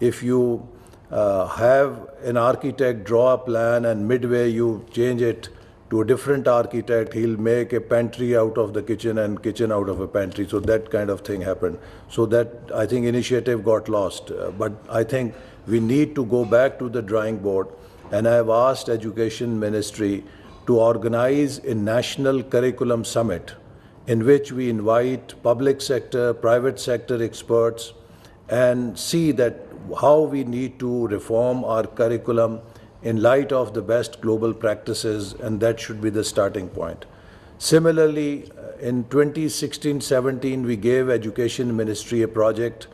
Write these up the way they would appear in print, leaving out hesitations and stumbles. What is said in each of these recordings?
if you have an architect draw a plan and midway you change it to a different architect, he'll make a pantry out of the kitchen and kitchen out of a pantry. So that kind of thing happened. So that, I think, initiative got lost. But I think we need to go back to the drawing board, and I have asked Education Ministry to organize a national curriculum summit in which we invite public sector, private sector experts and see that how we need to reform our curriculum in light of the best global practices, and that should be the starting point. Similarly, in 2016-17, we gave Education Ministry a project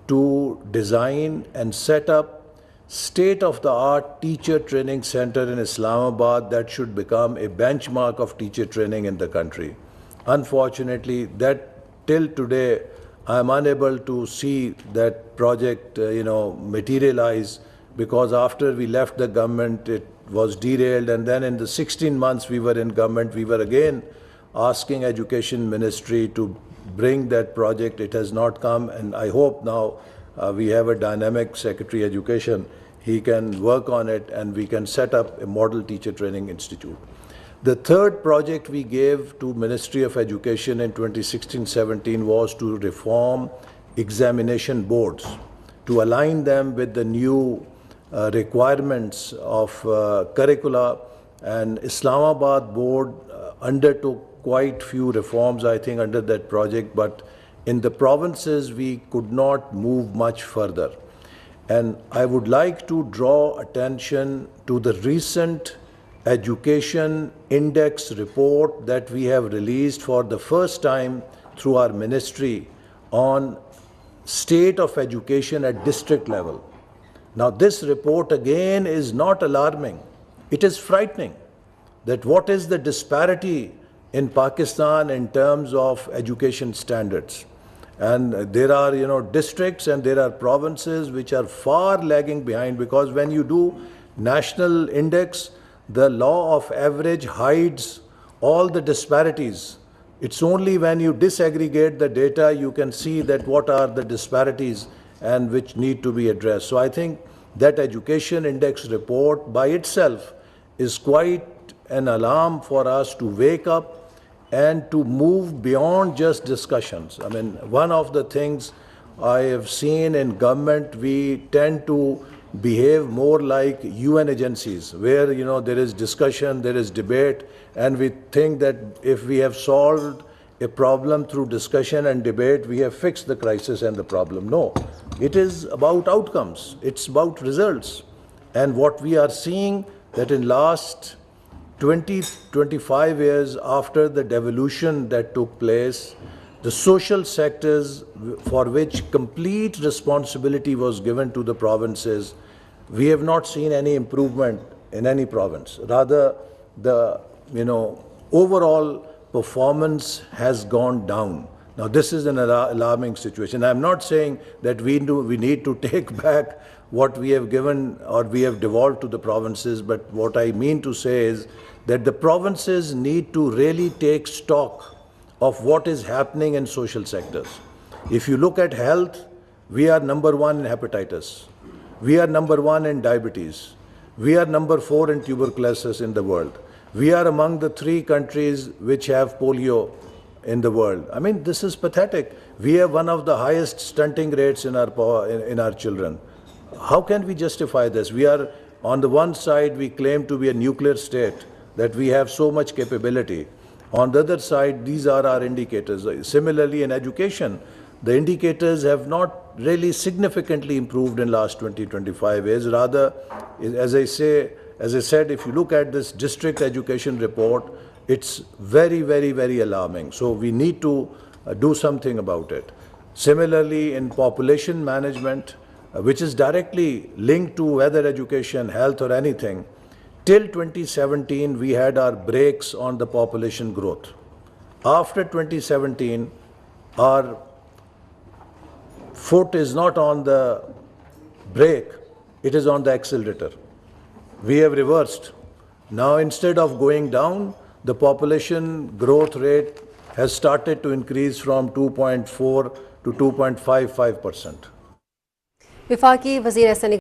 to design and set up state-of-the-art teacher training center in Islamabad that should become a benchmark of teacher training in the country. Unfortunately, that till today, I am unable to see that project, materialize, because after we left the government, it was derailed, and then in the 16 months we were in government, we were again asking Education Ministry to bring that project. It has not come, and I hope now we have a dynamic Secretary Education. He can work on it, and we can set up a model teacher training institute. The third project we gave to Ministry of Education in 2016-17 was to reform examination boards, to align them with the new requirements of curricula, and Islamabad board undertook quite few reforms, I think, under that project, but in the provinces we could not move much further. And I would like to draw attention to the recent Education Index report that we have released for the first time through our ministry on state of education at district level. Now, this report again is not alarming. It is frightening that what is the disparity in Pakistan in terms of education standards. And there are, districts and there are provinces which are far lagging behind, because when you do national index, the law of average hides all the disparities. It's only when you disaggregate the data you can see that what are the disparities and which need to be addressed. So I think that education index report by itself is quite an alarm for us to wake up and to move beyond just discussions. I mean, one of the things I have seen in government, we tend to behave more like UN agencies, where there is discussion, there is debate, and we think that if we have solved a problem through discussion and debate, we have fixed the crisis and the problem. No, it is about outcomes, it's about results. And what we are seeing that in last 20-25 years after the devolution that took place, the social sectors for which complete responsibility was given to the provinces, we have not seen any improvement in any province. Rather, the overall performance has gone down. Now, this is an alarming situation. I'm not saying that we need to take back what we have given or we have devolved to the provinces, but what I mean to say is that the provinces need to really take stock of what is happening in social sectors. If you look at health, we are number 1 in hepatitis. We are number 1 in diabetes. We are number 4 in tuberculosis in the world. We are among the 3 countries which have polio in the world. I mean, this is pathetic. We have one of the highest stunting rates in our children. How can we justify this? We are, on the one side, we claim to be a nuclear state, that we have so much capability. On the other side, these are our indicators. Similarly, in education, the indicators have not really significantly improved in last 20-25 years. Rather, as I said, if you look at this district education report, it's very, very, very alarming. So we need to do something about it. Similarly, in population management, which is directly linked to whether education, health or anything, till 2017, we had our brakes on the population growth. After 2017, our foot is not on the brake, it is on the accelerator. We have reversed. Now, instead of going down, the population growth rate has started to increase from 2.4 to 2.55%. वफाकी वज़ीर ahsan